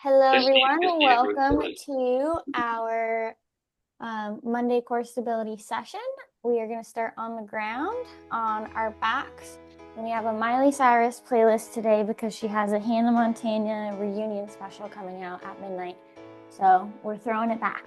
Hello, everyone. Welcome to our Monday core stability session. We are going to start on the ground on our backs. And we have a Miley Cyrus playlist today because she has a Hannah Montana reunion special coming out at midnight. So we're throwing it back.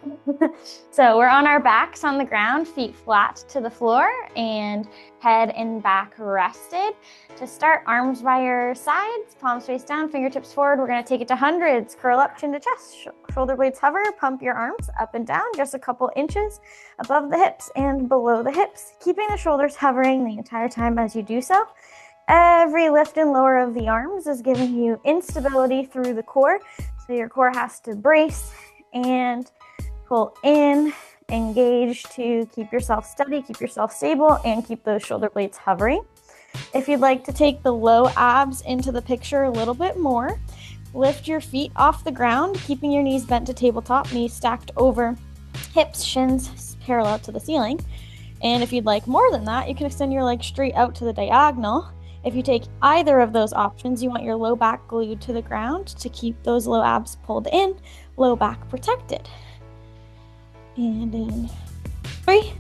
So we're on our backs on the ground, feet flat to the floor and head and back rested. To start, arms by your sides, palms face down, fingertips forward. We're going to take it to hundreds. Curl up, chin to chest, shoulder blades hover, pump your arms up and down just a couple inches above the hips and below the hips, keeping the shoulders hovering the entire time as you do so. Every lift and lower of the arms is giving you instability through the core. So your core has to brace and pull in, engage to keep yourself steady, keep yourself stable, and keep those shoulder blades hovering. If you'd like to take the low abs into the picture a little bit more, lift your feet off the ground, keeping your knees bent to tabletop, knees stacked over hips, shins parallel to the ceiling. And if you'd like more than that, you can extend your legs straight out to the diagonal. If you take either of those options, you want your low back glued to the ground to keep those low abs pulled in, low back protected. And in 3,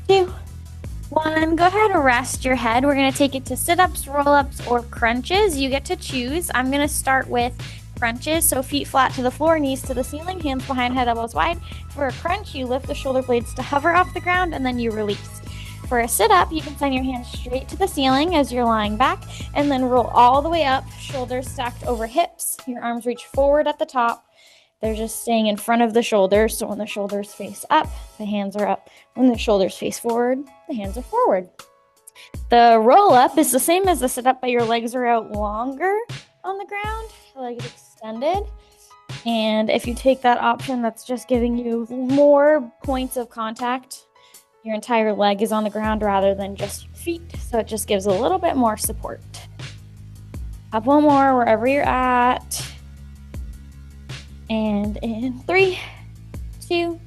2, 1, go ahead and rest your head. We're going to take it to sit-ups, roll-ups, or crunches. You get to choose. I'm going to start with crunches, so feet flat to the floor, knees to the ceiling, hands behind head, elbows wide. For a crunch, you lift the shoulder blades to hover off the ground, and then you release. For a sit-up, you can send your hands straight to the ceiling as you're lying back, and then roll all the way up, shoulders stacked over hips. Your arms reach forward at the top. They're just staying in front of the shoulders, so when the shoulders face up, the hands are up. When the shoulders face forward, the hands are forward. The roll-up is the same as the sit-up, but your legs are out longer on the ground, legs extended. And if you take that option, that's just giving you more points of contact. Your entire leg is on the ground rather than just your feet, so it just gives a little bit more support. Up one more wherever you're at. And in 3, 2,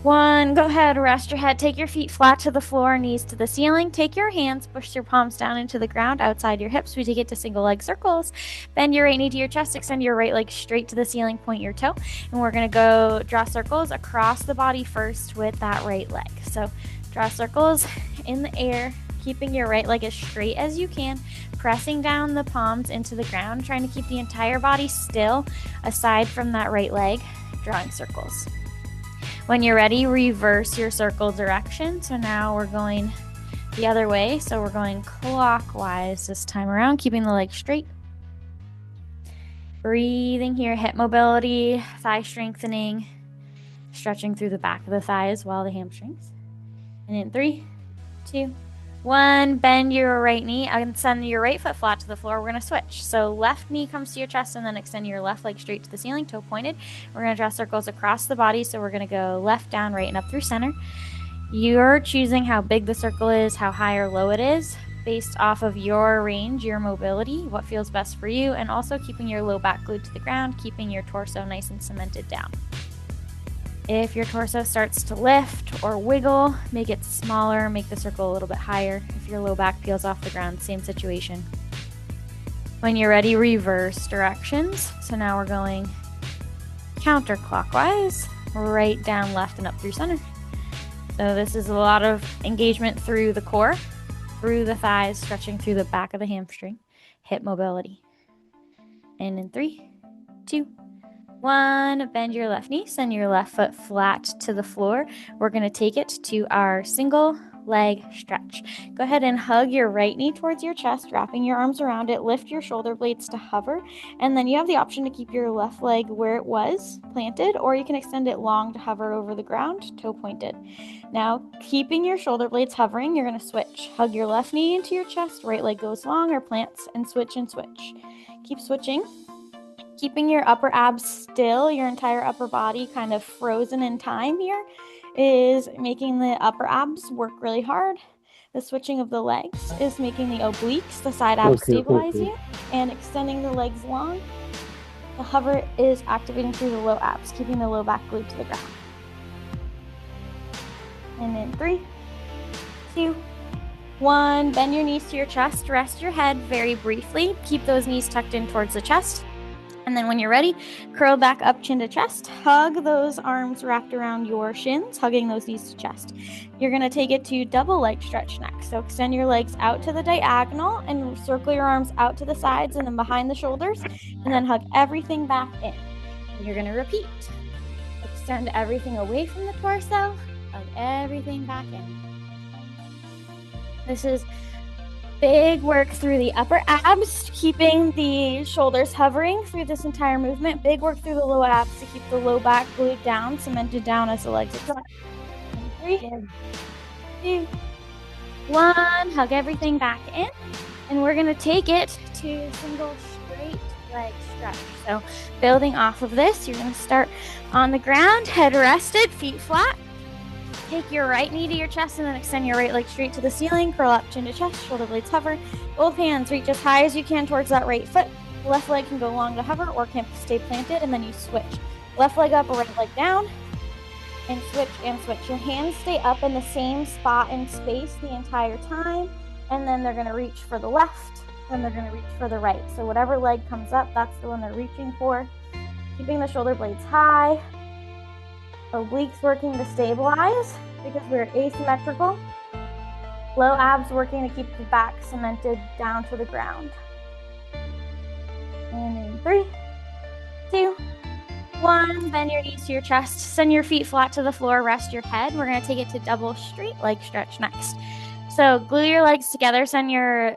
1, go ahead, rest your head, take your feet flat to the floor, knees to the ceiling, take your hands, push your palms down into the ground outside your hips. We take it to single leg circles. Bend your right knee to your chest, extend your right leg straight to the ceiling, point your toe, and we're going to go draw circles across the body first with that right leg. So draw circles in the air, keeping your right leg as straight as you can, pressing down the palms into the ground, trying to keep the entire body still aside from that right leg, drawing circles. When you're ready, reverse your circle direction. So now we're going the other way. So we're going clockwise this time around, keeping the legs straight. Breathing here, hip mobility, thigh strengthening, stretching through the back of the thigh as well, the hamstrings. And in 3, 2, 1, bend your right knee and send your right foot flat to the floor. We're going to switch. So left knee comes to your chest and then extend your left leg straight to the ceiling, toe pointed. We're going to draw circles across the body. So we're going to go left, down, right, and up through center. You're choosing how big the circle is, how high or low it is, based off of your range, your mobility, what feels best for you, and also keeping your low back glued to the ground, keeping your torso nice and cemented down. If your torso starts to lift or wiggle, make it smaller, make the circle a little bit higher. If your low back peels off the ground, same situation. When you're ready, reverse directions. So now we're going counterclockwise, right, down, left, and up through center. So this is a lot of engagement through the core, through the thighs, stretching through the back of the hamstring, hip mobility. And in 3, 2, 1, bend your left knee, send your left foot flat to the floor. We're going to take it to our single leg stretch. Go ahead and hug your right knee towards your chest, wrapping your arms around it. Lift your shoulder blades to hover, and then you have the option to keep your left leg where it was planted, or you can extend it long to hover over the ground, toe pointed. Now, keeping your shoulder blades hovering, you're going to switch. Hug your left knee into your chest, right leg goes long or plants, and switch and switch. Keep switching. Keeping your upper abs still, your entire upper body kind of frozen in time here is making the upper abs work really hard. The switching of the legs is making the obliques, the side abs, stabilize you, and extending the legs long. The hover is activating through the low abs, keeping the low back glued to the ground. And in 3, 2, 1, bend your knees to your chest, rest your head very briefly. Keep those knees tucked in towards the chest. And then when you're ready, curl back up, chin to chest. Hug those arms wrapped around your shins, hugging those knees to chest. You're going to take it to double leg stretch next. So extend your legs out to the diagonal and circle your arms out to the sides and then behind the shoulders. And then hug everything back in. And you're going to repeat. Extend everything away from the torso. Hug everything back in. This is big work through the upper abs, keeping the shoulders hovering through this entire movement. Big work through the low abs to keep the low back glued down, cemented down as the legs extend. 3, 2, 1. Hug everything back in. And we're going to take it to single straight leg stretch. So building off of this, you're going to start on the ground, head rested, feet flat. Take your right knee to your chest and then extend your right leg straight to the ceiling. Curl up, chin to chest, shoulder blades hover. Both hands reach as high as you can towards that right foot. Left leg can go long to hover or can stay planted, and then you switch. Left leg up or right leg down, and switch and switch. Your hands stay up in the same spot and space the entire time, and then they're going to reach for the left, then they're going to reach for the right. So whatever leg comes up, that's the one they're reaching for. Keeping the shoulder blades high. Obliques working to stabilize because we're asymmetrical. Low abs working to keep the back cemented down to the ground. And in 3, 2, 1. Bend your knees to your chest. Send your feet flat to the floor. Rest your head. We're going to take it to double straight leg stretch next. So glue your legs together. Send your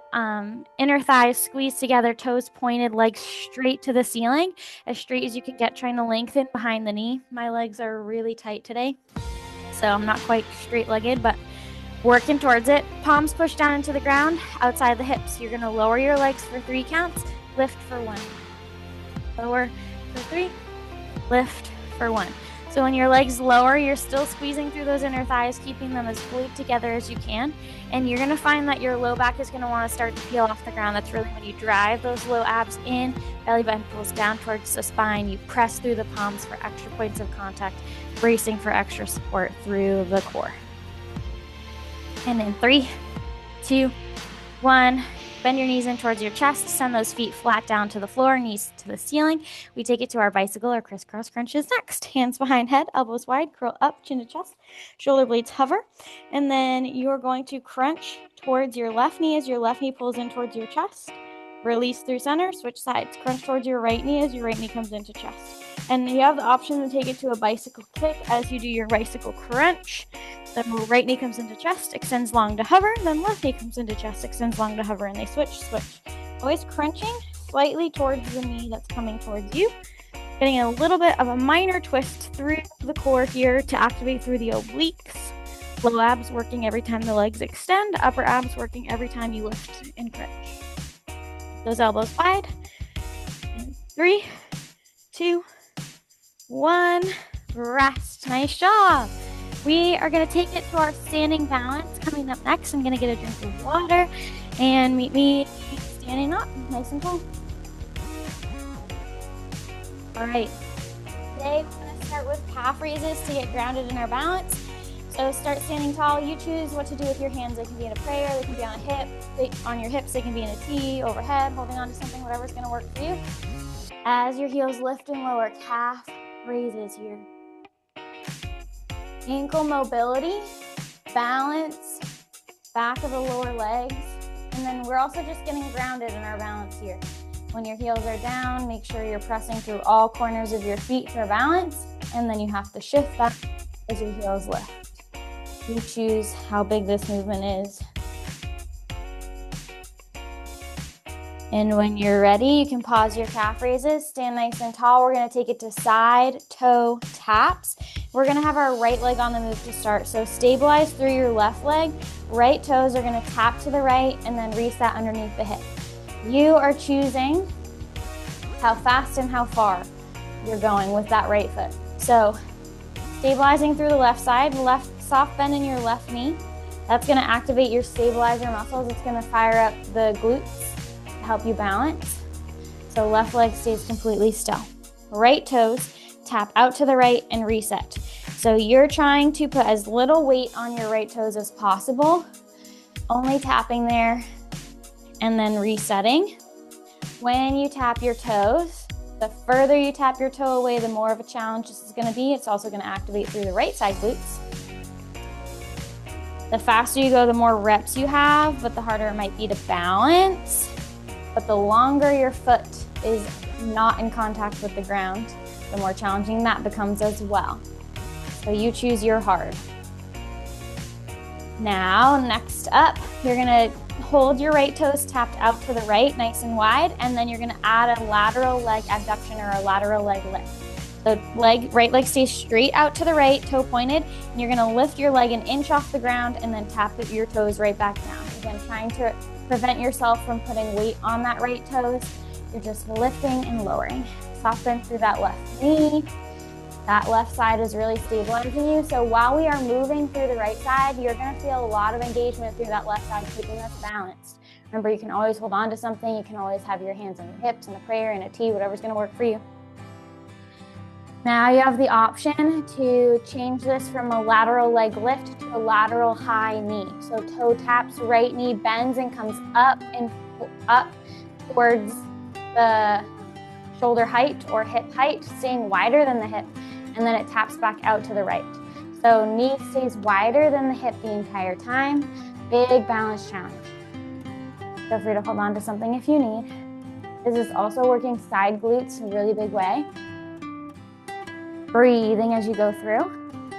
inner thighs squeeze together, toes pointed, legs straight to the ceiling, as straight as you can get, trying to lengthen behind the knee. My legs are really tight today, so I'm not quite straight-legged, but working towards it. Palms push down into the ground, outside the hips. You're going to lower your legs for 3 counts, lift for 1. Lower for 3, lift for 1. So when your legs lower, you're still squeezing through those inner thighs, keeping them as glued together as you can. And you're going to find that your low back is going to want to start to peel off the ground. That's really when you drive those low abs in, belly button pulls down towards the spine. You press through the palms for extra points of contact, bracing for extra support through the core. And in 3, 2, 1. Bend your knees in towards your chest. Send those feet flat down to the floor, knees to the ceiling. We take it to our bicycle or crisscross crunches next. Hands behind head, elbows wide, curl up, chin to chest, shoulder blades hover. And then you're going to crunch towards your left knee as your left knee pulls in towards your chest. Release through center, switch sides. Crunch towards your right knee as your right knee comes into chest. And you have the option to take it to a bicycle kick as you do your bicycle crunch. Then right knee comes into chest, extends long to hover. Then left knee comes into chest, extends long to hover, and they switch. Always crunching slightly towards the knee that's coming towards you. Getting a little bit of a minor twist through the core here to activate through the obliques. Low abs working every time the legs extend. Upper abs working every time you lift and crunch. Those elbows wide. 3, 2, 1. Rest. Nice job. We are going to take it to our standing balance. Coming up next, I'm going to get a drink of water and meet me standing up, nice and tall. All right. Today, we're going to start with calf raises to get grounded in our balance. So start standing tall. You choose what to do with your hands. They can be in a prayer, they can be on a hip, on your hips, they can be in a T, overhead, holding on to something, whatever's going to work for you. As your heels lift and lower, calf raises here. Ankle mobility, balance, back of the lower legs, and then we're also just getting grounded in our balance here. When your heels are down, make sure you're pressing through all corners of your feet for balance, and then you have to shift back as your heels lift. You choose how big this movement is. And when you're ready, you can pause your calf raises, stand nice and tall. We're gonna take it to side toe taps. We're gonna have our right leg on the move to start. So stabilize through your left leg. Right toes are gonna tap to the right and then reset underneath the hip. You are choosing how fast and how far you're going with that right foot. So stabilizing through the left side, left soft bend in your left knee. That's gonna activate your stabilizer muscles. It's gonna fire up the glutes, help you balance. So left leg stays completely still. Right toes tap out to the right and reset. So you're trying to put as little weight on your right toes as possible Only tapping there and then resetting. When you tap your toes, the further you tap your toe away, the more of a challenge this is going to be. It's also going to activate through the right side glutes. The faster you go, the more reps you have, but the harder it might be to balance. But the longer your foot is not in contact with the ground, the more challenging that becomes as well. So you choose your hard. Now, next up, you're gonna hold your right toes tapped out to the right, nice and wide, and then you're gonna add a lateral leg abduction or a lateral leg lift. The right leg stays straight out to the right, toe pointed, and you're gonna lift your leg an inch off the ground and then tap your toes right back down. Again, trying to prevent yourself from putting weight on that right toes. You're just lifting and lowering. Soften through that left knee. That left side is really stabilizing you. So while we are moving through the right side, you're gonna feel a lot of engagement through that left side, keeping us balanced. Remember, you can always hold on to something. You can always have your hands on your hips in a prayer, in a T, whatever's gonna work for you. Now you have the option to change this from a lateral leg lift to a lateral high knee. So toe taps, right knee bends and comes up and up towards the shoulder height or hip height, staying wider than the hip, and then it taps back out to the right. So knee stays wider than the hip the entire time. Big balance challenge. Feel free to hold on to something if you need. This is also working side glutes in a really big way. Breathing as you go through.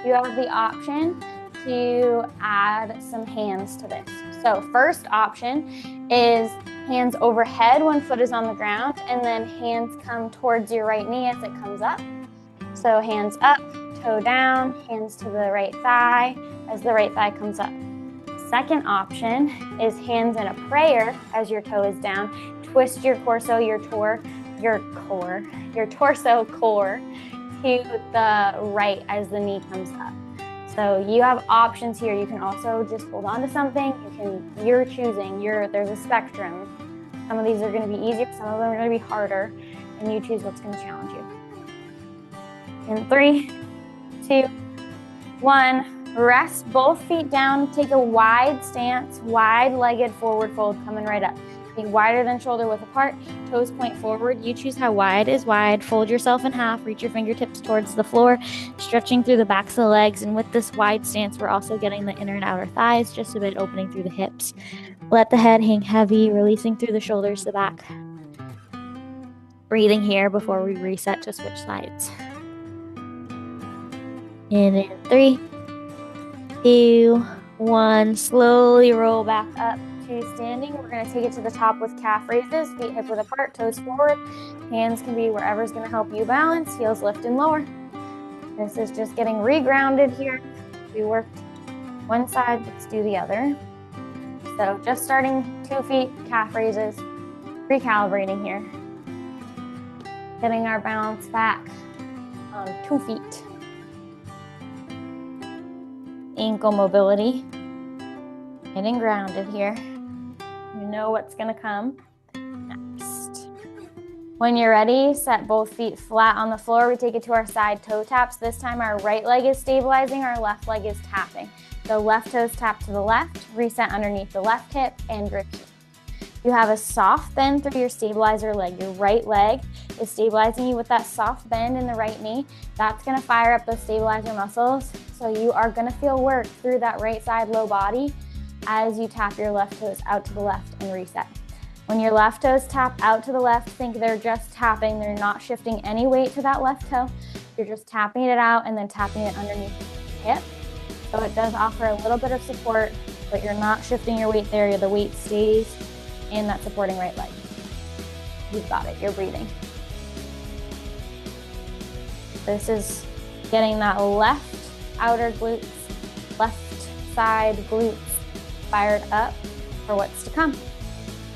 You have the option to add some hands to this. So first option is hands overhead when foot is on the ground, and then hands come towards your right knee as it comes up. So hands up, toe down, hands to the right thigh as the right thigh comes up. Second option is hands in a prayer as your toe is down. Twist your torso core to the right as the knee comes up. So you have options here. You can also just hold on to something. You're choosing. There's a spectrum. Some of these are going to be easier. Some of them are going to be harder, and you choose what's going to challenge you. In 3, 2, 1. Rest both feet down. Take a wide stance, wide-legged forward fold, coming right up. Be wider than shoulder width apart. Toes point forward. You choose how wide is wide. Fold yourself in half. Reach your fingertips towards the floor, stretching through the backs of the legs. And with this wide stance, we're also getting the inner and outer thighs, just a bit opening through the hips. Let the head hang heavy, releasing through the shoulders to the back. Breathing here before we reset to switch sides. And in 3, 2, 1. Slowly roll back up to standing. We're going to take it to the top with calf raises, feet hip width apart, toes forward. Hands can be wherever's going to help you balance. Heels lift and lower. This is just getting regrounded here. We worked one side, let's do the other. So just starting 2 feet, calf raises, recalibrating here. Getting our balance back on 2 feet. Ankle mobility. Getting grounded here. You know what's gonna come next. When you're ready, set both feet flat on the floor. We take it to our side toe taps. This time our right leg is stabilizing, our left leg is tapping. So left toes tap to the left, reset underneath the left hip, and grip here. You have a soft bend through your stabilizer leg. Your right leg is stabilizing you with that soft bend in the right knee. That's gonna fire up those stabilizer muscles. So you are gonna feel work through that right side low body as you tap your left toes out to the left and reset. When your left toes tap out to the left, think they're just tapping. They're not shifting any weight to that left toe. You're just tapping it out and then tapping it underneath the hip. So it does offer a little bit of support, but you're not shifting your weight there. The weight stays in that supporting right leg. You've got it. You're breathing. This is getting that left outer glutes, left side glutes fired up for what's to come.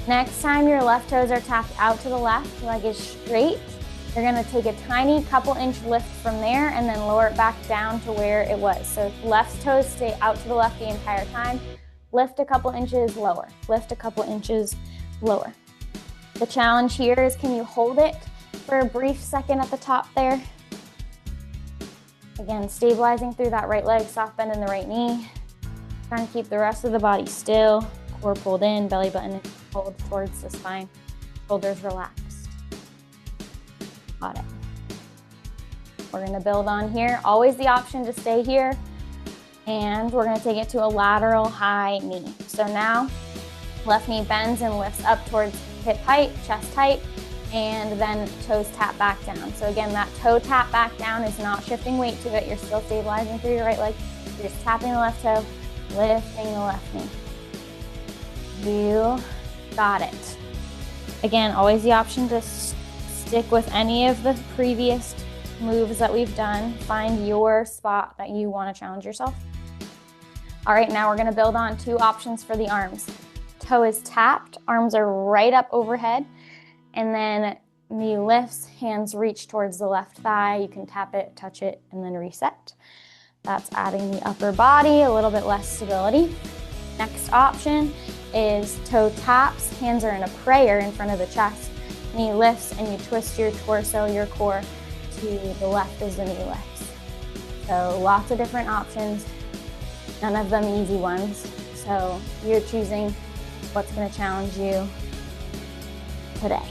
Next time your left toes are tapped out to the left, leg is straight, you're gonna take a tiny couple inch lift from there and then lower it back down to where it was. So left toes stay out to the left the entire time. Lift a couple inches lower, lift a couple inches lower. The challenge here is, can you hold it for a brief second at the top there? Again, stabilizing through that right leg, soft bend in the right knee. Trying to keep the rest of the body still. core pulled in, belly button pulled towards the spine, shoulders relaxed. Got it. We're gonna build on here. Always the option to stay here. And we're gonna take it to a lateral high knee. So now, left knee bends and lifts up towards hip height, chest height, and then toes tap back down. So again, that toe tap back down is not shifting weight to it. You're still stabilizing through your right leg. You're just tapping the left toe, lifting the left knee. You got it. Again, always the option to stick with any of the previous moves that we've done. Find your spot that you want to challenge yourself. All right, now we're going to build on 2 options for the arms. Toe is tapped, arms are right up overhead, and then knee lifts, hands reach towards the left thigh. You can tap it, touch it, and then reset. That's adding the upper body, a little bit less stability. Next option is toe taps, hands are in a prayer in front of the chest, knee lifts, and you twist your torso, your core to the left as the knee lifts. So lots of different options, none of them easy ones. So you're choosing what's going to challenge you today.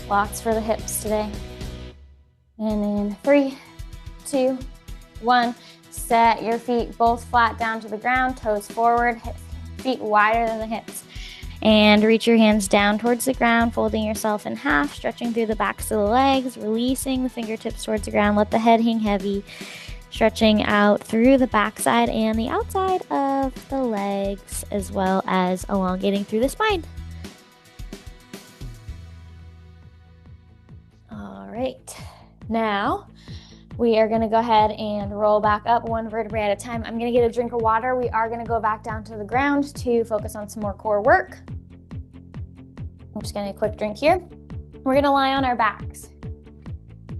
Lots for the hips today. And in 3, 2, 1, set your feet both flat down to the ground, toes forward, feet wider than the hips. And reach your hands down towards the ground, folding yourself in half, stretching through the backs of the legs, releasing the fingertips towards the ground. Let the head hang heavy, stretching out through the backside and the outside of the legs, as well as elongating through the spine. All right, now we are gonna go ahead and roll back up 1 vertebrae at a time. I'm gonna get a drink of water. We are gonna go back down to the ground to focus on some more core work. I'm just getting a quick drink here. We're gonna lie on our backs.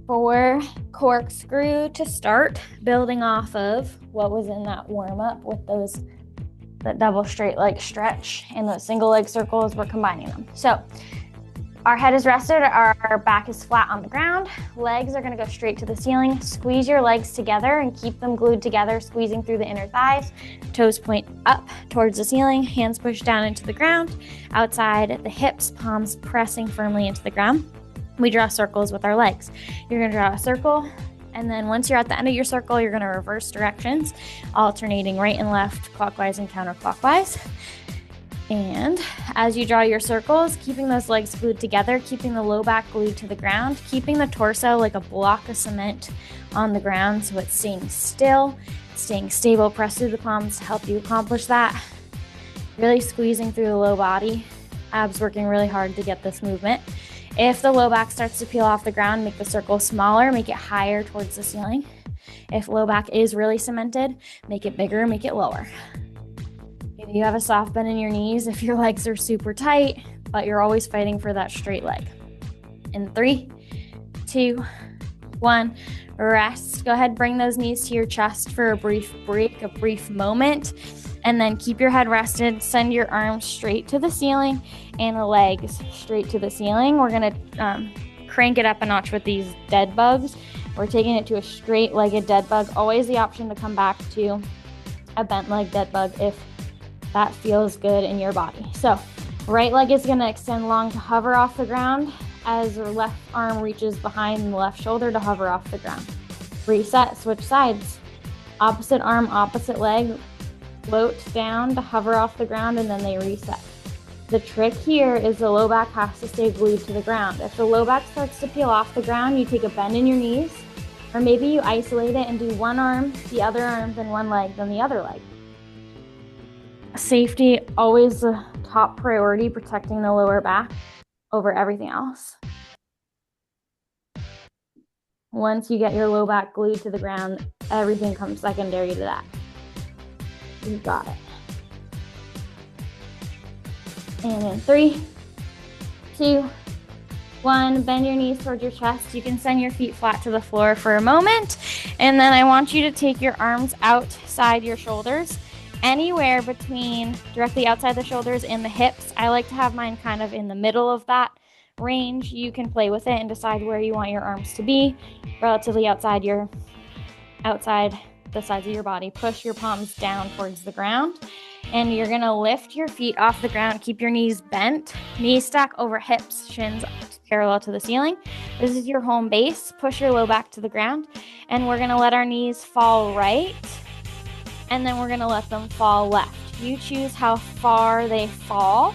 For corkscrew to start, building off of what was in that warm up with that double straight leg stretch and those single leg circles, we're combining them. So our head is rested, our back is flat on the ground, legs are gonna go straight to the ceiling. Squeeze your legs together and keep them glued together, squeezing through the inner thighs. Toes point up towards the ceiling, hands push down into the ground. Outside the hips, palms pressing firmly into the ground. We draw circles with our legs. You're gonna draw a circle, and then once you're at the end of your circle, you're gonna reverse directions, alternating right and left, clockwise and counterclockwise. And as you draw your circles, keeping those legs glued together, keeping the low back glued to the ground, keeping the torso like a block of cement on the ground so it's staying still, staying stable. Press through the palms to help you accomplish that. Really squeezing through the low body, abs working really hard to get this movement. If the low back starts to peel off the ground, make the circle smaller, make it higher towards the ceiling. If low back is really cemented, make it bigger, make it lower. Maybe you have a soft bend in your knees if your legs are super tight, but you're always fighting for that straight leg. In 3, 2, 1, rest. Go ahead, bring those knees to your chest for a brief break, a brief moment, and then keep your head rested. Send your arms straight to the ceiling and the legs straight to the ceiling. We're gonna crank it up a notch with these dead bugs. We're taking it to a straight-legged dead bug. Always the option to come back to a bent leg dead bug if that feels good in your body. So right leg is gonna extend long to hover off the ground as the left arm reaches behind the left shoulder to hover off the ground. Reset, switch sides. Opposite arm, opposite leg, float down to hover off the ground, and then they reset. The trick here is the low back has to stay glued to the ground. If the low back starts to peel off the ground, you take a bend in your knees, or maybe you isolate it and do one arm, the other arm, then one leg, then the other leg. Safety, always the top priority, protecting the lower back over everything else. Once you get your low back glued to the ground, everything comes secondary to that. You got it. And in 3, 2, 1, bend your knees towards your chest. You can send your feet flat to the floor for a moment. And then I want you to take your arms outside your shoulders, anywhere between directly outside the shoulders and the hips. I like to have mine kind of in the middle of that range. You can play with it and decide where you want your arms to be, relatively outside the sides of your body. Push your palms down towards the ground And you're gonna lift your feet off the ground. Keep your knees bent, knees stack over hips, shins parallel to the ceiling. This is your home base. Push your low back to the ground. And we're gonna let our knees fall right. And then we're gonna let them fall left. You choose how far they fall.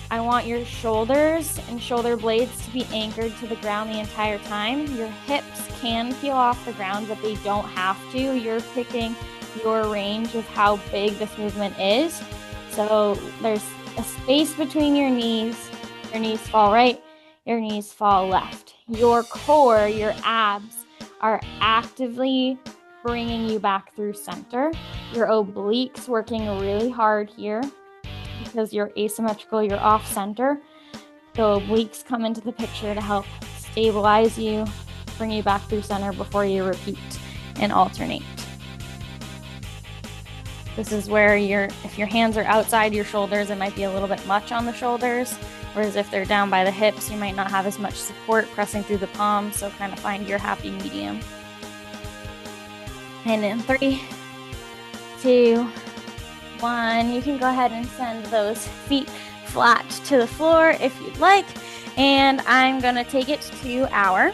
I want your shoulders and shoulder blades to be anchored to the ground the entire time. Your hips can peel off the ground, but they don't have to. You're picking your range of how big this movement is. So there's a space between your knees. Your knees fall right, your knees fall left. Your core, your abs are actively bringing you back through center. Your obliques working really hard here because you're asymmetrical, you're off center. The obliques come into the picture to help stabilize you, bring you back through center before you repeat and alternate. This is where if your hands are outside your shoulders, it might be a little bit much on the shoulders, whereas if they're down by the hips, you might not have as much support pressing through the palms, so kind of find your happy medium. And in 3, 2, 1, you can go ahead and send those feet flat to the floor if you'd like, and I'm gonna take it to our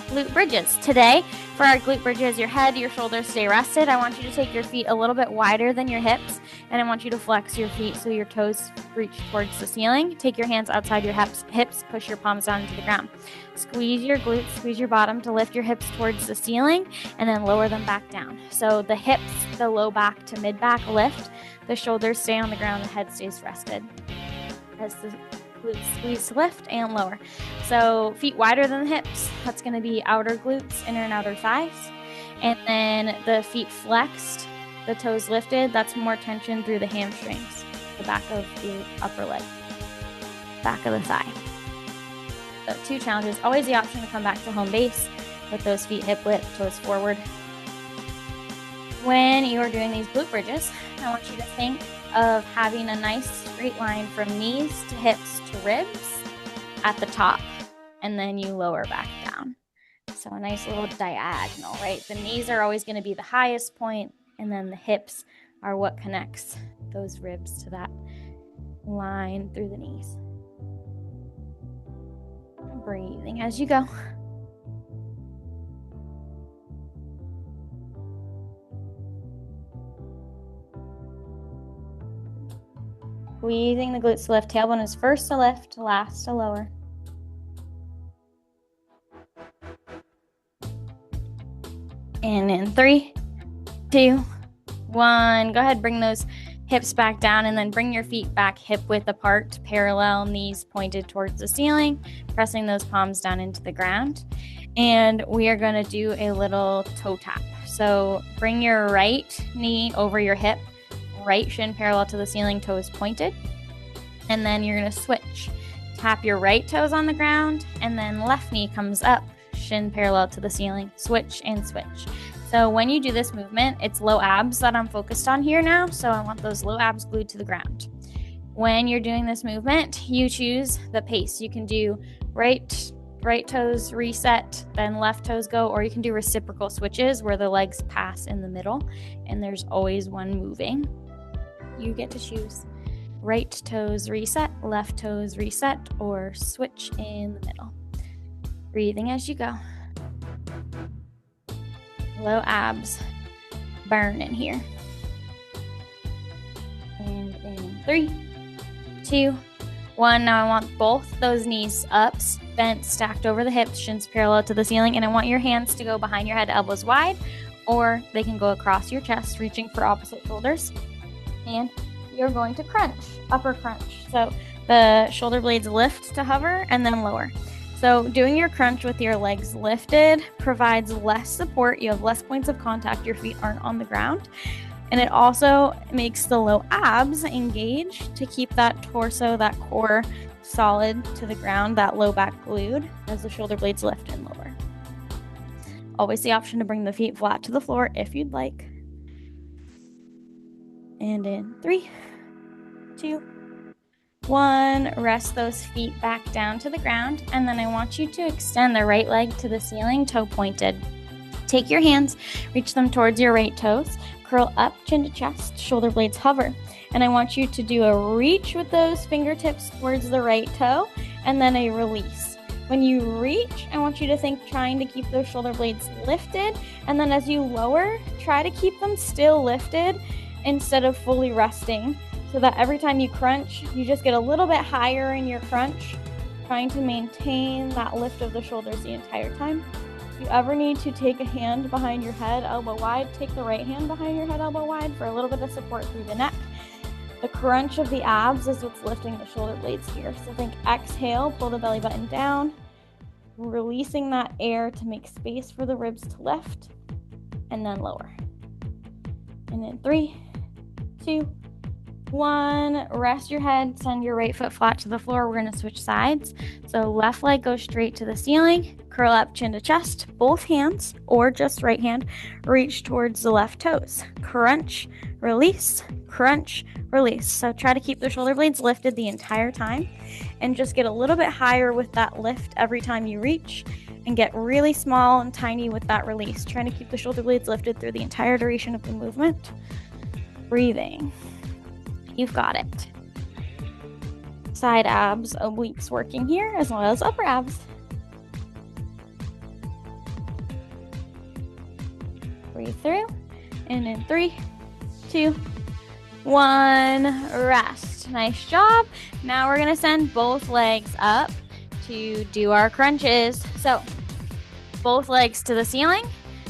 glute bridges. Today, for our glute bridges, your head, your shoulders stay rested. I want you to take your feet a little bit wider than your hips, and I want you to flex your feet so your toes reach towards the ceiling. Take your hands outside your hips, push your palms down into the ground. Squeeze your glutes, squeeze your bottom to lift your hips towards the ceiling, and then lower them back down. So the hips, the low back to mid back lift, the shoulders stay on the ground, the head stays rested. As the glutes squeeze to lift and lower. So feet wider than the hips, that's going to be outer glutes, inner and outer thighs. And then the feet flexed, the toes lifted, that's more tension through the hamstrings, the back of the upper leg, back of the thigh. So 2 challenges, always the option to come back to home base with those feet hip width, toes forward. When you're doing these glute bridges, I want you to think of having a nice straight line from knees to hips to ribs at the top, and then you lower back down. So a nice little diagonal, right? The knees are always going to be the highest point, and then the hips are what connects those ribs to that line through the knees. Breathing as you go. Squeezing the glutes to lift. Tailbone is first to lift, last to lower. And in 3, 2, 1. Go ahead, bring those hips back down, and then bring your feet back hip width apart, parallel, knees pointed towards the ceiling, pressing those palms down into the ground. And we are going to do a little toe tap. So bring your right knee over your hip, right shin parallel to the ceiling, toes pointed. And then you're going to switch. Tap your right toes on the ground, and then left knee comes up, shin parallel to the ceiling. Switch and switch. So when you do this movement, it's low abs that I'm focused on here now. So I want those low abs glued to the ground. When you're doing this movement, you choose the pace. You can do right toes reset, then left toes go, or you can do reciprocal switches where the legs pass in the middle and there's always one moving. You get to choose right toes reset, left toes reset, or switch in the middle. Breathing as you go. Low abs burn in here. And in 3, 2, 1. Now I want both those knees up, bent, stacked over the hips, shins parallel to the ceiling, and I want your hands to go behind your head, elbows wide, or they can go across your chest, reaching for opposite shoulders. And you're going to crunch, upper crunch. So the shoulder blades lift to hover and then lower. So doing your crunch with your legs lifted provides less support. You have less points of contact. Your feet aren't on the ground. And it also makes the low abs engage to keep that torso, that core solid to the ground, that low back glued as the shoulder blades lift and lower. Always the option to bring the feet flat to the floor if you'd like. And in 3, 2, 1, rest those feet back down to the ground. And then I want you to extend the right leg to the ceiling, toe pointed. Take your hands, reach them towards your right toes, curl up, chin to chest, shoulder blades hover. And I want you to do a reach with those fingertips towards the right toe, and then a release. When you reach, I want you to think trying to keep those shoulder blades lifted, and then as you lower, try to keep them still lifted instead of fully resting, so that every time you crunch, you just get a little bit higher in your crunch, trying to maintain that lift of the shoulders the entire time. If you ever need to take a hand behind your head, elbow wide, take the right hand behind your head, elbow wide, for a little bit of support through the neck. The crunch of the abs is what's lifting the shoulder blades here. So think exhale, pull the belly button down, releasing that air to make space for the ribs to lift, and then lower. And in 3, 2, 1, rest your head, send your right foot flat to the floor. We're gonna switch sides. So left leg goes straight to the ceiling, curl up, chin to chest, both hands, or just right hand, reach towards the left toes. Crunch, release, crunch, release. So try to keep the shoulder blades lifted the entire time, and just get a little bit higher with that lift every time you reach, and get really small and tiny with that release, trying to keep the shoulder blades lifted through the entire duration of the movement. Breathing. You've got it. Side abs, obliques working here, as well as upper abs. Breathe through, and in 3, 2, 1, rest. Nice job. Now we're gonna send both legs up to do our crunches. So both legs to the ceiling,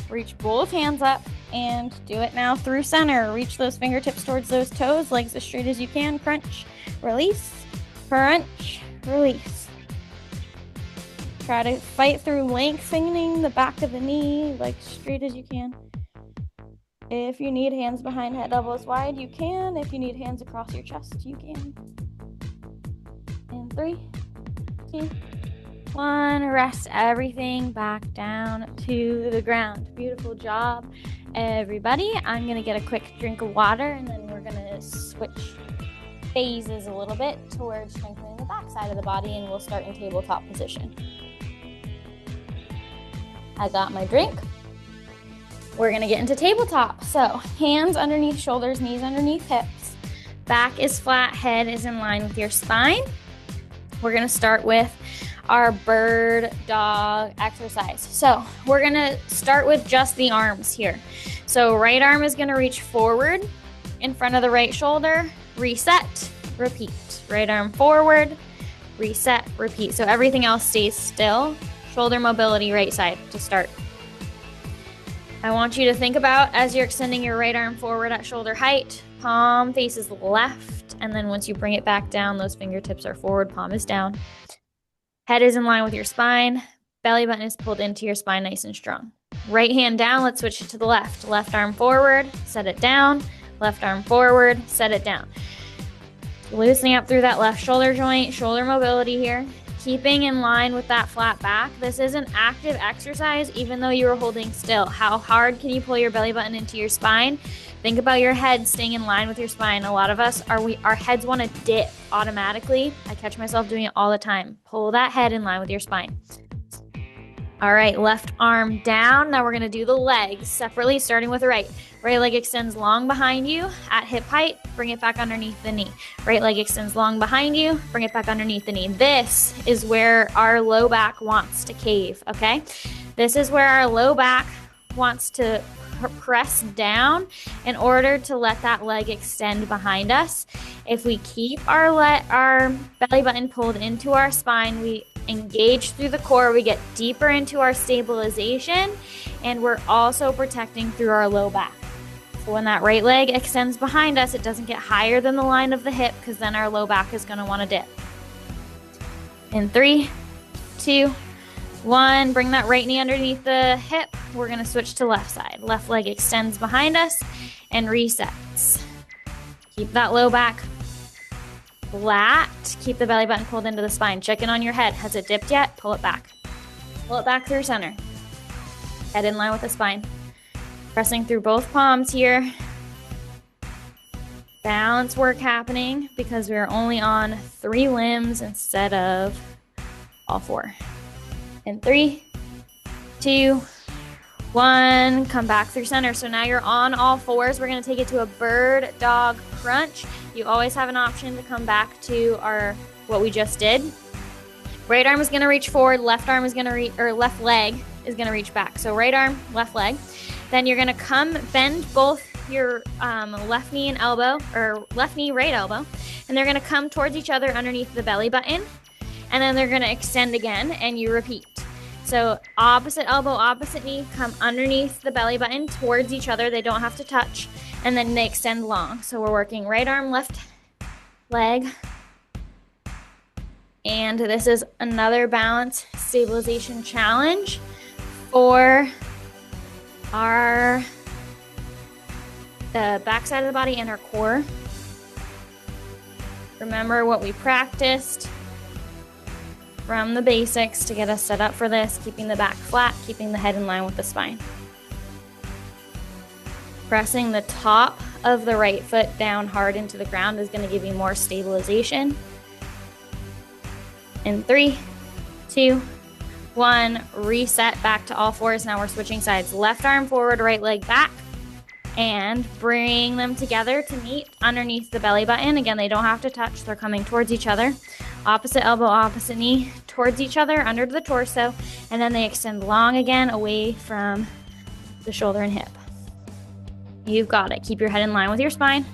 reach both hands up, and do it now through center. Reach those fingertips towards those toes, legs as straight as you can. Crunch, release, crunch, release. Try to fight through lengthening the back of the knee, like straight as you can. If you need hands behind head, elbows wide, you can. If you need hands across your chest, you can. In 3, 2, 1, rest everything back down to the ground. Beautiful job, everybody. I'm gonna get a quick drink of water, and then we're gonna switch phases a little bit towards strengthening the back side of the body, and we'll start in tabletop position. I got my drink. We're gonna get into tabletop. So hands underneath shoulders, knees underneath hips. Back is flat, head is in line with your spine. We're gonna start with our bird dog exercise. So we're gonna start with just the arms here. So right arm is gonna reach forward in front of the right shoulder, reset, repeat. Right arm forward, reset, repeat. So everything else stays still. Shoulder mobility, right side to start. I want you to think about, as you're extending your right arm forward at shoulder height, palm faces left, and then once you bring it back down, those fingertips are forward, palm is down. Head is in line with your spine, belly button is pulled into your spine nice and strong. Right hand down, let's switch it to the left. Left arm forward, set it down. Left arm forward, set it down. Loosening up through that left shoulder joint, shoulder mobility here. Keeping in line with that flat back. This is an active exercise even though you were holding still. How hard can you pull your belly button into your spine? Think about your head staying in line with your spine. A lot of us, our heads want to dip automatically. I catch myself doing it all the time. Pull that head in line with your spine. All right, left arm down. Now we're gonna do the legs separately, starting with the right. Right leg extends long behind you at hip height, bring it back underneath the knee. Right leg extends long behind you, bring it back underneath the knee. This is where our low back wants to cave, okay? This is where our low back wants to press down in order to let that leg extend behind us. If we keep our belly button pulled into our spine, we engage through the core, we get deeper into our stabilization, and we're also protecting through our low back. So when that right leg extends behind us, it doesn't get higher than the line of the hip, because then our low back is going to want to dip. In 3, 2, 1, bring that right knee underneath the hip. We're going to switch to left side. Left leg extends behind us and resets. Keep that low back flat. Keep the belly button pulled into the spine. Check in on your head. Has it dipped yet? Pull it back. Pull it back through center. Head in line with the spine. Pressing through both palms here. Balance work happening because we're only on 3 limbs instead of all 4. In 3, 2, 1, come back through center. So now you're on all fours. We're gonna take it to a bird dog crunch. You always have an option to come back to what we just did. Right arm is gonna reach forward, left arm is gonna reach, or left leg is gonna reach back. So right arm, left leg. Then you're gonna bend both your left knee and elbow, or left knee, right elbow, and they're gonna come towards each other underneath the belly button, and then they're gonna extend again, and you repeat. So opposite elbow, opposite knee, come underneath the belly button towards each other. They don't have to touch, and then they extend long. So we're working right arm, left leg. And this is another balance stabilization challenge for the backside of the body and our core. Remember what we practiced from the basics to get us set up for this, keeping the back flat, keeping the head in line with the spine. Pressing the top of the right foot down hard into the ground is going to give you more stabilization. In 3, 2, 1, reset back to all fours. Now we're switching sides. Left arm forward, right leg back, and bring them together to meet underneath the belly button. Again, they don't have to touch. They're coming towards each other. Opposite elbow, opposite knee towards each other under the torso, and then they extend long again away from the shoulder and hip. You've got it. Keep your head in line with your spine.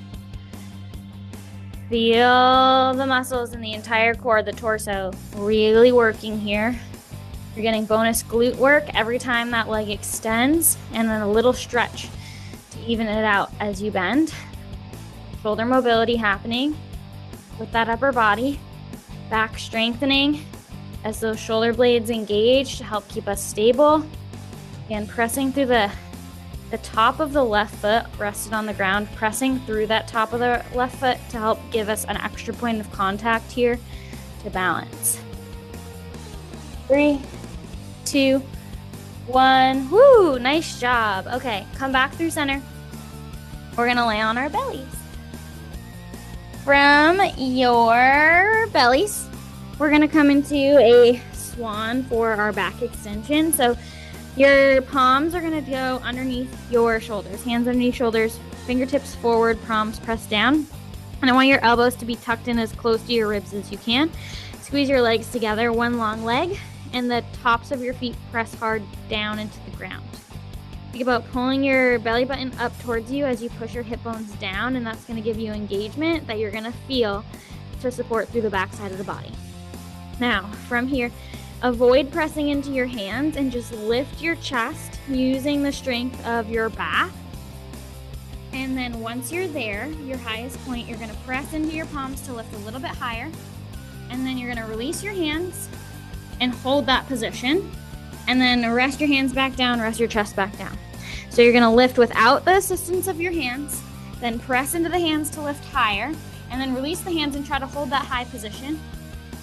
Feel the muscles in the entire core, the torso, really working here. You're getting bonus glute work every time that leg extends, and then a little stretch to even it out as you bend. Shoulder mobility happening with that upper body. Back strengthening as those shoulder blades engage to help keep us stable. Again, pressing through the top of the left foot rested on the ground, pressing through that top of the left foot to help give us an extra point of contact here to balance. 3, 2, 1. Woo, nice job. Okay, come back through center. We're gonna lay on our bellies. From your bellies, we're gonna come into a swan for our back extension. So your palms are gonna go underneath your shoulders, hands underneath shoulders, fingertips forward, palms pressed down. And I want your elbows to be tucked in as close to your ribs as you can. Squeeze your legs together, one long leg, and the tops of your feet press hard down into the ground. Think about pulling your belly button up towards you as you push your hip bones down, and that's gonna give you engagement that you're gonna feel to support through the backside of the body. Now, from here, avoid pressing into your hands and just lift your chest using the strength of your back. And then once you're there, your highest point, you're gonna press into your palms to lift a little bit higher. And then you're gonna release your hands and hold that position. And then rest your hands back down, rest your chest back down. So you're gonna lift without the assistance of your hands, then press into the hands to lift higher, and then release the hands and try to hold that high position.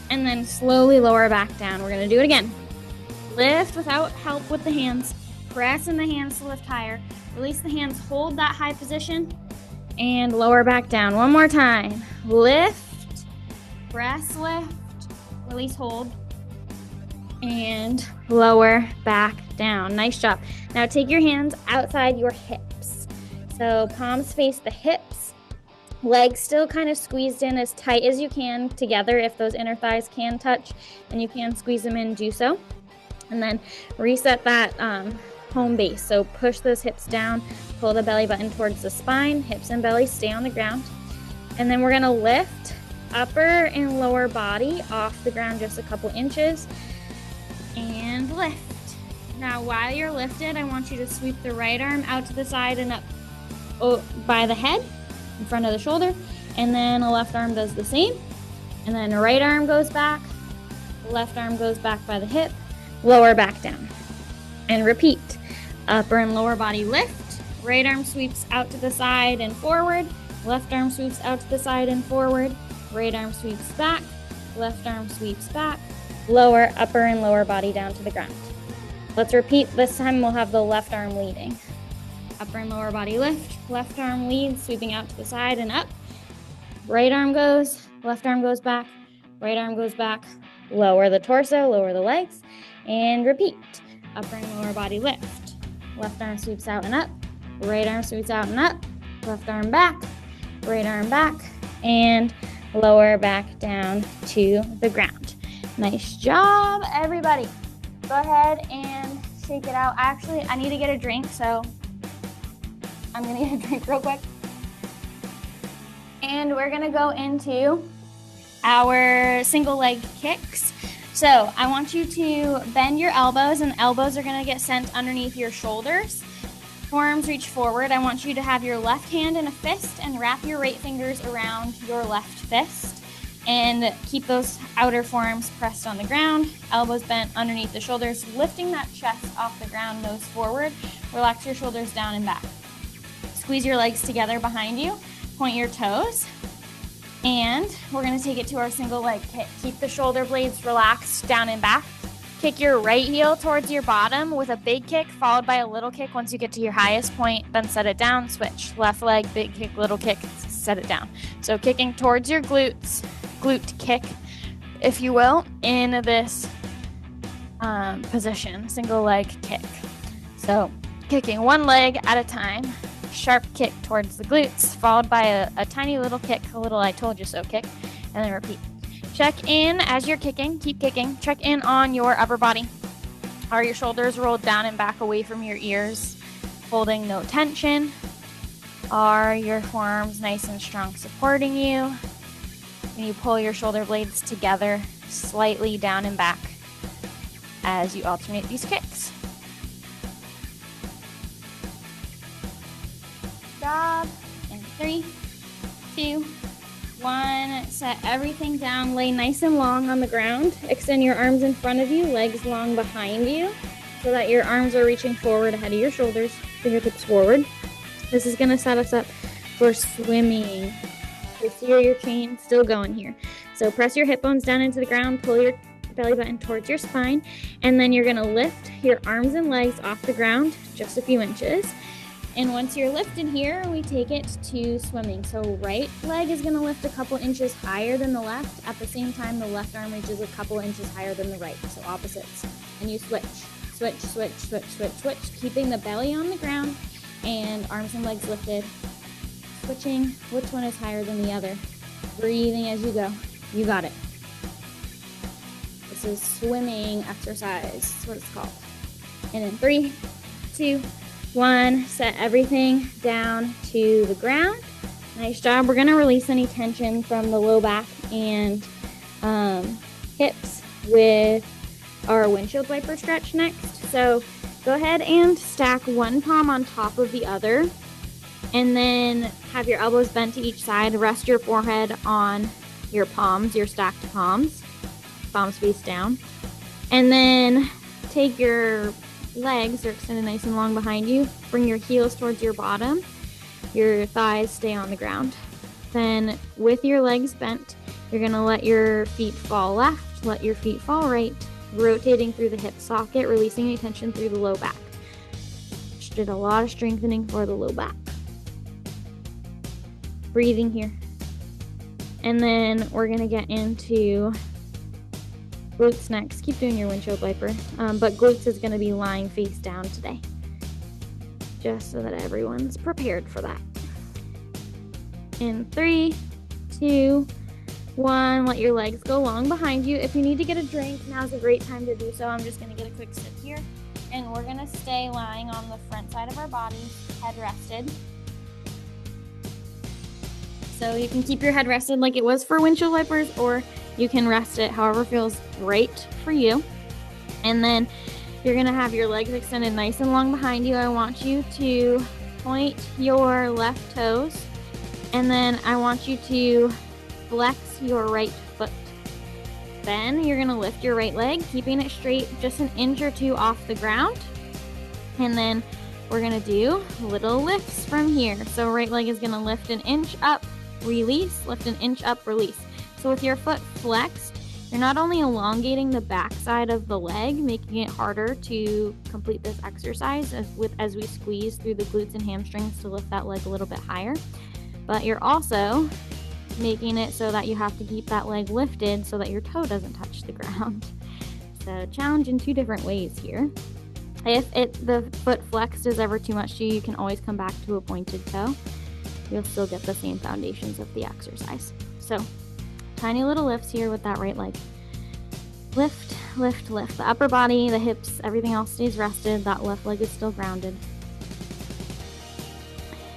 And then slowly lower back down. We're gonna do it again. Lift without help with the hands. Press in the hands to lift higher. Release the hands, hold that high position, and lower back down. One more time. Lift, press, lift, release, hold, and lower back down. Nice job. Now take your hands outside your hips. So palms face the hips. Legs still kind of squeezed in as tight as you can together. If those inner thighs can touch and you can squeeze them in, do so. And then reset that home base. So push those hips down, pull the belly button towards the spine, hips and belly stay on the ground. And then we're gonna lift upper and lower body off the ground just a couple inches and lift. Now while you're lifted, I want you to sweep the right arm out to the side and up by the head, in front of the shoulder, and then the left arm does the same, and then the right arm goes back, the left arm goes back by the hip, lower back down, and repeat. Upper and lower body lift, right arm sweeps out to the side and forward, left arm sweeps out to the side and forward, right arm sweeps back, left arm sweeps back, lower, upper and lower body down to the ground. Let's repeat. This time we'll have the left arm leading. Upper and lower body lift, left arm leads, sweeping out to the side and up. Right arm goes, left arm goes back, right arm goes back. Lower the torso, lower the legs, and repeat. Upper and lower body lift, left arm sweeps out and up, right arm sweeps out and up, left arm back, right arm back, and lower back down to the ground. Nice job, everybody. Go ahead and shake it out. Actually, I need to get a drink, so I'm gonna get a drink real quick. And we're gonna go into our single leg kicks. So I want you to bend your elbows, and elbows are gonna get sent underneath your shoulders. Forearms reach forward. I want you to have your left hand in a fist and wrap your right fingers around your left fist and keep those outer forearms pressed on the ground, elbows bent underneath the shoulders, lifting that chest off the ground, nose forward. Relax your shoulders down and back. Squeeze your legs together behind you, point your toes, and we're gonna take it to our single leg kick. Keep the shoulder blades relaxed down and back. Kick your right heel towards your bottom with a big kick followed by a little kick once you get to your highest point, then set it down, switch. Left leg, big kick, little kick, set it down. So kicking towards your glutes, glute kick, if you will, in this position, single leg kick. So kicking one leg at a time, sharp kick towards the glutes, followed by a tiny little kick, a little I told you so kick, and then repeat. Check in as you're kicking, keep kicking. Check in on your upper body. Are your shoulders rolled down and back away from your ears, holding no tension? Are your forearms nice and strong supporting you? Can you pull your shoulder blades together slightly down and back as you alternate these kicks? Job. In 3, 2, 1. Set everything down. Lay nice and long on the ground. Extend your arms in front of you, legs long behind you, so that your arms are reaching forward ahead of your shoulders, fingertips forward. This is going to set us up for swimming. Posterior chain, still going here. So press your hip bones down into the ground, pull your belly button towards your spine, and then you're going to lift your arms and legs off the ground just a few inches. And once you're lifted here, we take it to swimming. So right leg is going to lift a couple inches higher than the left. At the same time, the left arm reaches a couple inches higher than the right. So opposites. And you switch, switch, switch, switch, switch, switch, keeping the belly on the ground and arms and legs lifted. Switching, which one is higher than the other? Breathing as you go. You got it. This is swimming exercise. That's what it's called. And in 3, 2, 1, set everything down to the ground. Nice job. We're going to release any tension from the low back and hips with our windshield wiper stretch next. So go ahead and stack one palm on top of the other, and then have your elbows bent to each side. Rest your forehead on your palms, your stacked palms, palms face down. And then take your legs are extended nice and long behind you. Bring your heels towards your bottom. Your thighs stay on the ground. Then with your legs bent, you're going to let your feet fall left, let your feet fall right, rotating through the hip socket, releasing any tension through the low back. Just did a lot of strengthening for the low back. Breathing here. And then we're going to get into glutes next. Keep doing your windshield wiper. But glutes is going to be lying face down today, just so that everyone's prepared for that. In 3, 2, 1, let your legs go long behind you. If you need to get a drink, now's a great time to do so. I'm just going to get a quick sip here. And we're going to stay lying on the front side of our bodies, head rested. So you can keep your head rested like it was for windshield wipers, or you can rest it however feels right for you. And then you're going to have your legs extended nice and long behind you. I want you to point your left toes, and then I want you to flex your right foot. Then you're going to lift your right leg, keeping it straight just an inch or two off the ground. And then we're going to do little lifts from here. So right leg is going to lift an inch up, release, lift an inch up, release. So with your foot flexed, you're not only elongating the back side of the leg, making it harder to complete this exercise as we squeeze through the glutes and hamstrings to lift that leg a little bit higher, but you're also making it so that you have to keep that leg lifted so that your toe doesn't touch the ground. So challenge in 2 different ways here. If the foot flexed is ever too much to you, you can always come back to a pointed toe. You'll still get the same foundations of the exercise. So tiny little lifts here with that right leg. Lift, lift, lift. The upper body, the hips, everything else stays rested. That left leg is still grounded.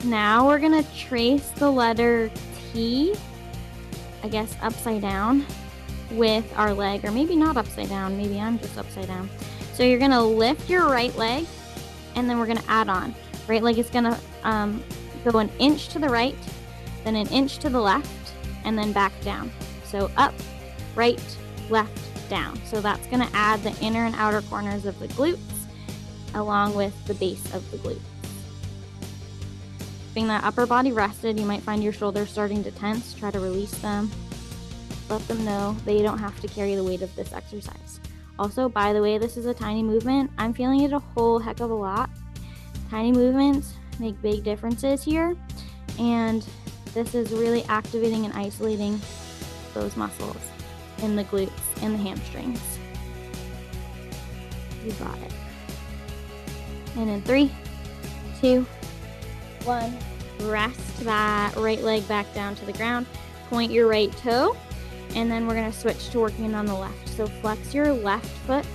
Now we're gonna trace the letter T, I guess upside down, with our leg, or maybe not upside down, maybe I'm just upside down. So you're gonna lift your right leg, and then we're gonna add on. Right leg is gonna go an inch to the right, then an inch to the left, and then back down. So up, right, left, down. So that's gonna add the inner and outer corners of the glutes, along with the base of the glutes. Keeping that upper body rested, you might find your shoulders starting to tense. Try to release them. Let them know they don't have to carry the weight of this exercise. Also, by the way, this is a tiny movement. I'm feeling it a whole heck of a lot. Tiny movements make big differences here, and this is really activating and isolating those muscles in the glutes and the hamstrings. You got it. And in 3, 2, 1, rest that right leg back down to the ground. Point your right toe, and then we're going to switch to working on the left. So flex your left foot,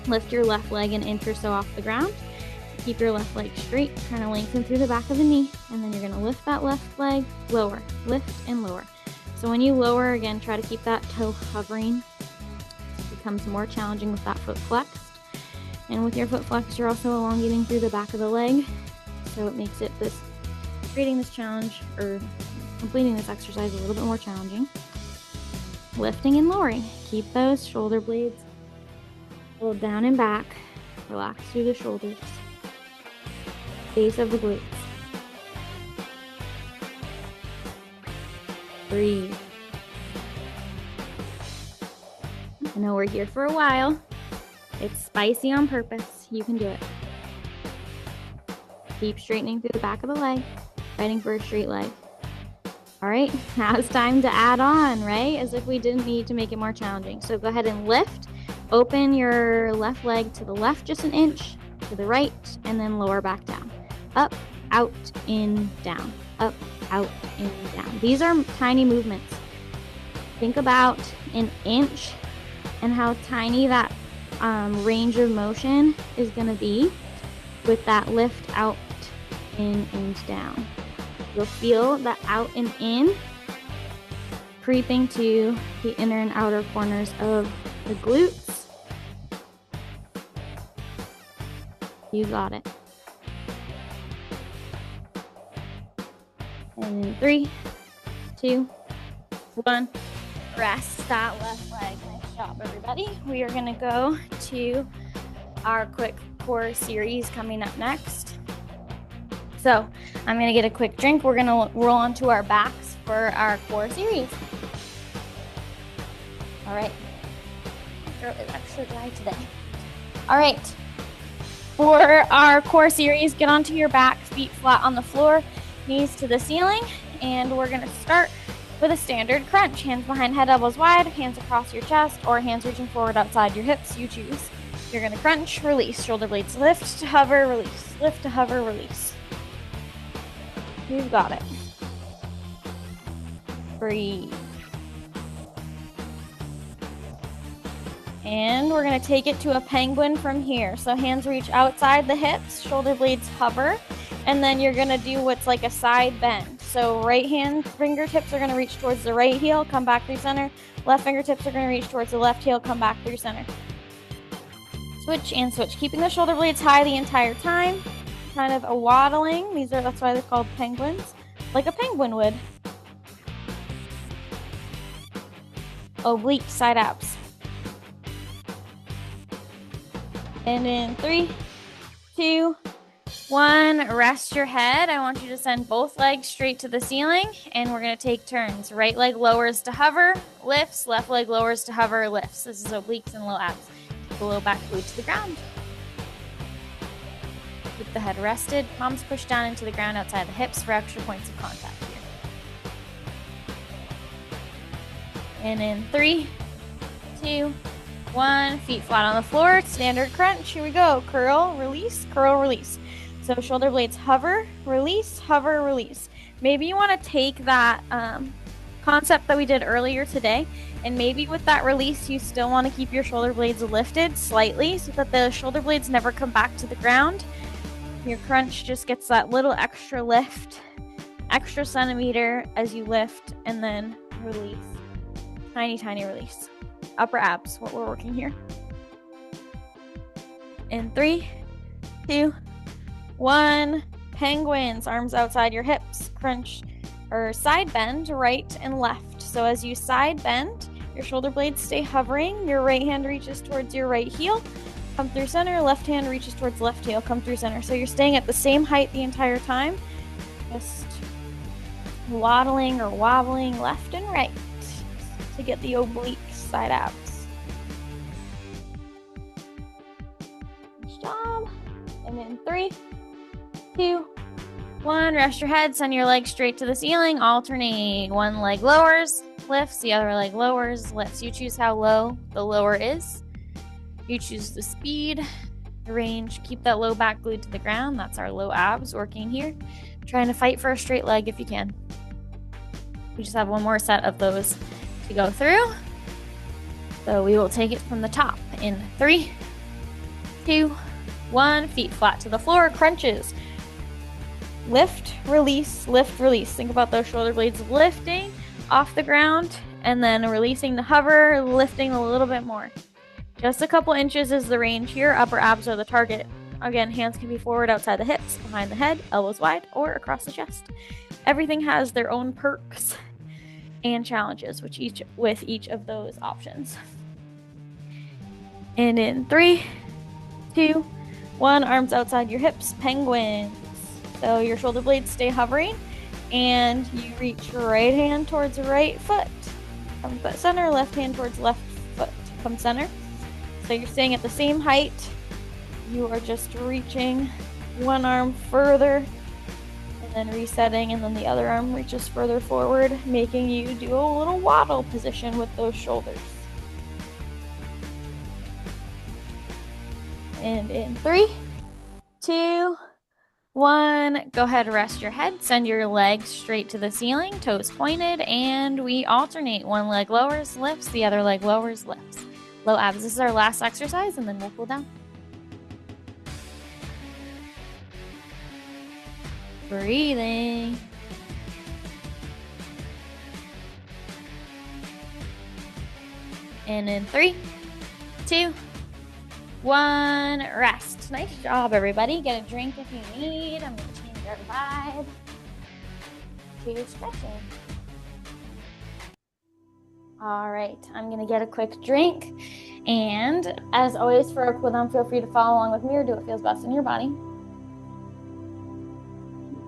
lift your left leg an inch or so off the ground. Keep your left leg straight, trying to lengthen through the back of the knee, and then you're going to lift that left leg, lower, lift and lower. So when you lower, again, try to keep that toe hovering. It becomes more challenging with that foot flexed. And with your foot flexed, you're also elongating through the back of the leg. So it makes it creating this challenge, or completing this exercise, a little bit more challenging. Lifting and lowering. Keep those shoulder blades pulled down and back. Relax through the shoulders. Base of the glutes. Breathe. I know we're here for a while. It's spicy on purpose. You can do it. Keep straightening through the back of the leg, fighting for a straight leg. All right, now it's time to add on, right? As if we didn't need to make it more challenging. So go ahead and lift. Open your left leg to the left just an inch, to the right, and then lower back down. Up, out, in, down. Up, out, in, down. These are tiny movements. Think about an inch and how tiny that range of motion is going to be with that lift out, in, and down. You'll feel the out and in creeping to the inner and outer corners of the glutes. You got it. And in 3, 2, 1, rest that left leg. Nice job, everybody. We are going to go to our quick core series coming up next. So I'm going to get a quick drink. We're going to roll onto our backs for our core series. All right. My throat is extra dry today. All right. For our core series, get onto your back, feet flat on the floor, knees to the ceiling, and we're going to start with a standard crunch. Hands behind head, elbows wide, hands across your chest, or hands reaching forward outside your hips. You choose. You're going to crunch, release, shoulder blades lift to hover, release, lift to hover, release. You've got it. Breathe. And we're going to take it to a penguin from here. So hands reach outside the hips, shoulder blades hover, and then you're going to do what's like a side bend. So right hand fingertips are going to reach towards the right heel, come back through center. Left fingertips are going to reach towards the left heel, come back through center. Switch and switch, keeping the shoulder blades high the entire time. Kind of a waddling. That's why they're called penguins, like a penguin would. Oblique side abs. And in 3, 2, 1, rest your head. I want you to send both legs straight to the ceiling, and we're going to take turns. Right leg lowers to hover, lifts. Left leg lowers to hover, lifts. This is obliques and low abs. Keep the low back glued to the ground. Keep the head rested, palms pushed down into the ground outside the hips for extra points of contact here. And in 3, 2, 1, feet flat on the floor, standard crunch. Here we go. Curl, release, curl, release. So shoulder blades hover, release, hover, release. Maybe you want to take that concept that we did earlier today, and maybe with that release, you still want to keep your shoulder blades lifted slightly so that the shoulder blades never come back to the ground. Your crunch just gets that little extra lift, extra centimeter as you lift, and then release. Tiny, tiny release. Upper abs, what we're working here. In 3, 2, 1. Penguins, arms outside your hips. Crunch or side bend, right and left. So as you side bend, your shoulder blades stay hovering. Your right hand reaches towards your right heel. Come through center. Left hand reaches towards left heel. Come through center. So you're staying at the same height the entire time. Just waddling or wobbling left and right to get the oblique side abs. Nice job. And in 3, 2, 1. Rest your head. Send your legs straight to the ceiling. Alternate. One leg lowers, lifts. The other leg lowers, lifts. You choose how low the lower is. You choose the speed, the range. Keep that low back glued to the ground. That's our low abs working here. Trying to fight for a straight leg if you can. We just have one more set of those to go through. So we will take it from the top in 3, 2, 1. Feet flat to the floor. Crunches. Lift, release, lift, release. Think about those shoulder blades lifting off the ground and then releasing the hover, lifting a little bit more. Just a couple inches is the range here. Upper abs are the target. Again, hands can be forward outside the hips, behind the head, elbows wide, or across the chest. Everything has their own perks and challenges with each of those options. And in 3, 2, 1. Arms outside your hips. Penguins. So your shoulder blades stay hovering, and you reach your right hand towards the right foot. Come center. Left hand towards left foot. Come center. So you're staying at the same height. You are just reaching one arm further and then resetting, and then the other arm reaches further forward, making you do a little waddle position with those shoulders. And in 3, 2, 1. Go ahead, rest your head. Send your legs straight to the ceiling, toes pointed, and we alternate. One leg lowers, lifts. The other leg lowers, lifts. Low abs. This is our last exercise, and then we'll cool down. Breathing. And in 3, 2, 1. Rest. Nice job, everybody. Get a drink if you need. I'm going to change our vibe to stretching. All right, I'm going to get a quick drink. And as always, for a cool down, feel free to follow along with me or do what feels best in your body.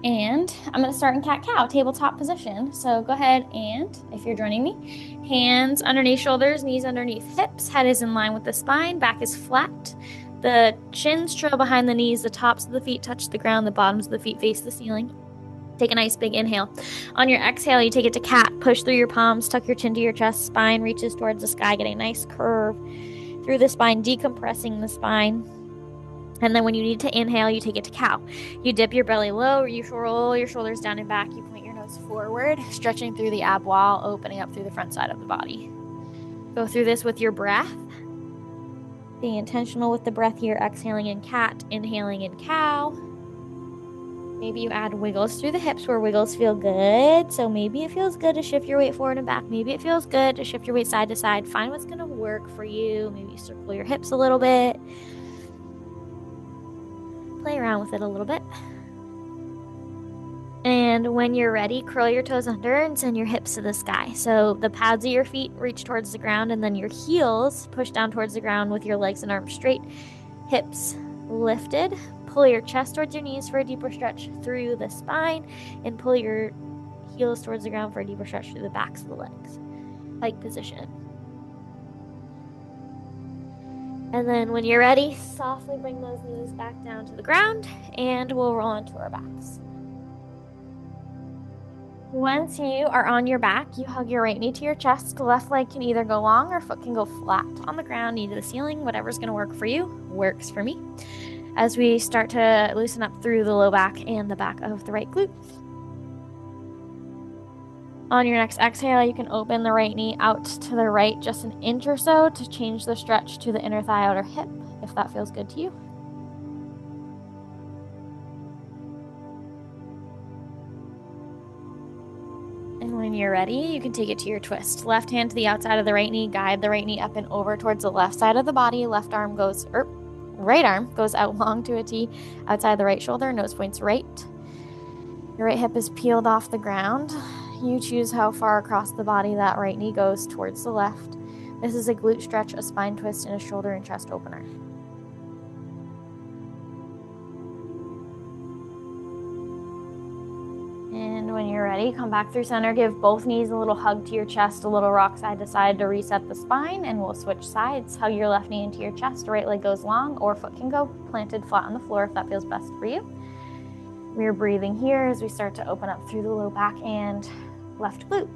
And I'm going to start in cat-cow, tabletop position. So go ahead and, if you're joining me, hands underneath shoulders, knees underneath hips, head is in line with the spine, back is flat. The chins trail behind the knees, the tops of the feet touch the ground, the bottoms of the feet face the ceiling. Take a nice big inhale. On your exhale, you take it to cat. Push through your palms, tuck your chin to your chest, spine reaches towards the sky, get a nice curve through the spine, decompressing the spine. And then when you need to inhale, you take it to cow. You dip your belly low, you roll your shoulders down and back, you point your nose forward, stretching through the ab wall, opening up through the front side of the body. Go through this with your breath. Being intentional with the breath here, exhaling in cat, inhaling in cow. Maybe you add wiggles through the hips where wiggles feel good. So maybe it feels good to shift your weight forward and back. Maybe it feels good to shift your weight side to side. Find what's going to work for you. Maybe you circle your hips a little bit. Play around with it a little bit. And when you're ready, curl your toes under and send your hips to the sky. So the pads of your feet reach towards the ground, and then your heels push down towards the ground with your legs and arms straight. Hips lifted. Pull your chest towards your knees for a deeper stretch through the spine, and pull your heels towards the ground for a deeper stretch through the backs of the legs. Pike position. And then when you're ready, softly bring those knees back down to the ground, and we'll roll onto our backs. Once you are on your back, you hug your right knee to your chest. The left leg can either go long or foot can go flat on the ground, knee to the ceiling. Whatever's going to work for you works for me. As we start to loosen up through the low back and the back of the right glute. On your next exhale, you can open the right knee out to the right just an inch or so to change the stretch to the inner thigh, outer hip, if that feels good to you. And when you're ready, you can take it to your twist. Left hand to the outside of the right knee, guide the right knee up and over towards the left side of the body. Right arm goes out long to a T outside the right shoulder, nose points right. Your right hip is peeled off the ground. You choose how far across the body that right knee goes towards the left. This is a glute stretch, a spine twist, and a shoulder and chest opener. And when you're ready, come back through center. Give both knees a little hug to your chest, a little rock side to side to reset the spine, and we'll switch sides. Hug your left knee into your chest. Right leg goes long, or foot can go planted flat on the floor if that feels best for you. We're breathing here as we start to open up through the low back and left glute.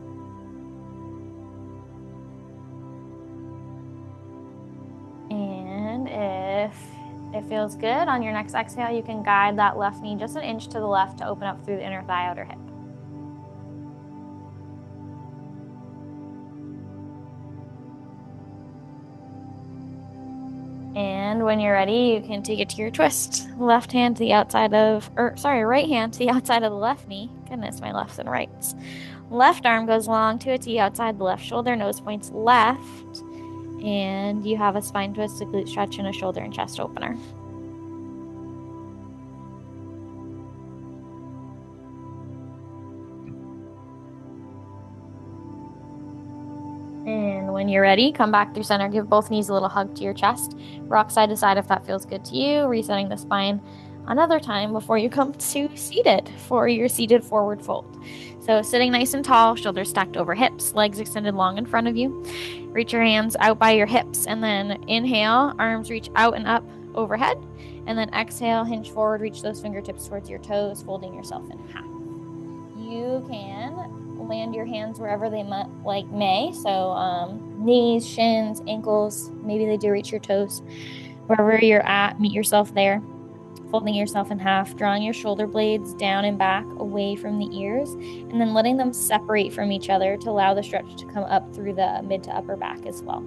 And if it feels good, on your next exhale, you can guide that left knee just an inch to the left to open up through the inner thigh, outer hip. And when you're ready, you can take it to your twist. Right hand to the outside of the left knee. Goodness, my lefts and rights. Left arm goes long to a T outside the left shoulder, nose points left. And you have a spine twist, a glute stretch, and a shoulder and chest opener. And when you're ready, come back through center. Give both knees a little hug to your chest. Rock side to side if that feels good to you. Resetting the spine another time before you come to seated for your seated forward fold. So sitting nice and tall, shoulders stacked over hips, legs extended long in front of you. Reach your hands out by your hips, and then inhale, arms reach out and up overhead. And then exhale, hinge forward, reach those fingertips towards your toes, folding yourself in half. You can land your hands wherever they may. So knees, shins, ankles, maybe they do reach your toes. Wherever you're at, meet yourself there. Folding yourself in half, drawing your shoulder blades down and back away from the ears, and then letting them separate from each other to allow the stretch to come up through the mid to upper back as well.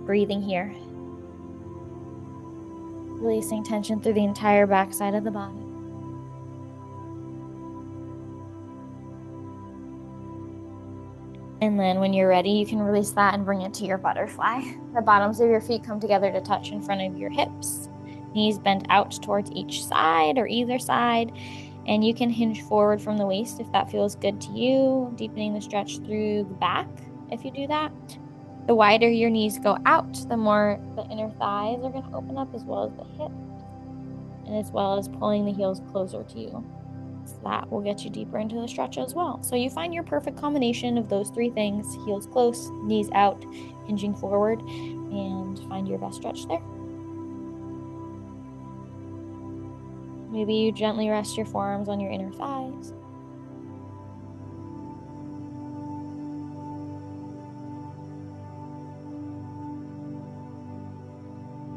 Breathing here. Releasing tension through the entire back side of the body. And then when you're ready, you can release that and bring it to your butterfly. The bottoms of your feet come together to touch in front of your hips. Knees bent out towards each side or either side. And you can hinge forward from the waist if that feels good to you, deepening the stretch through the back if you do that. The wider your knees go out, the more the inner thighs are going to open up, as well as the hips, and as well as pulling the heels closer to you. So that will get you deeper into the stretch as well. So you find your perfect combination of those three things: heels close, knees out, hinging forward, and find your best stretch there. Maybe you gently rest your forearms on your inner thighs.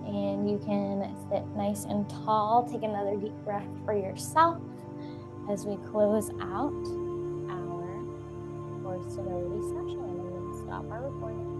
And you can sit nice and tall. Take another deep breath for yourself as we close out our core stability session. I'm going to stop our recording.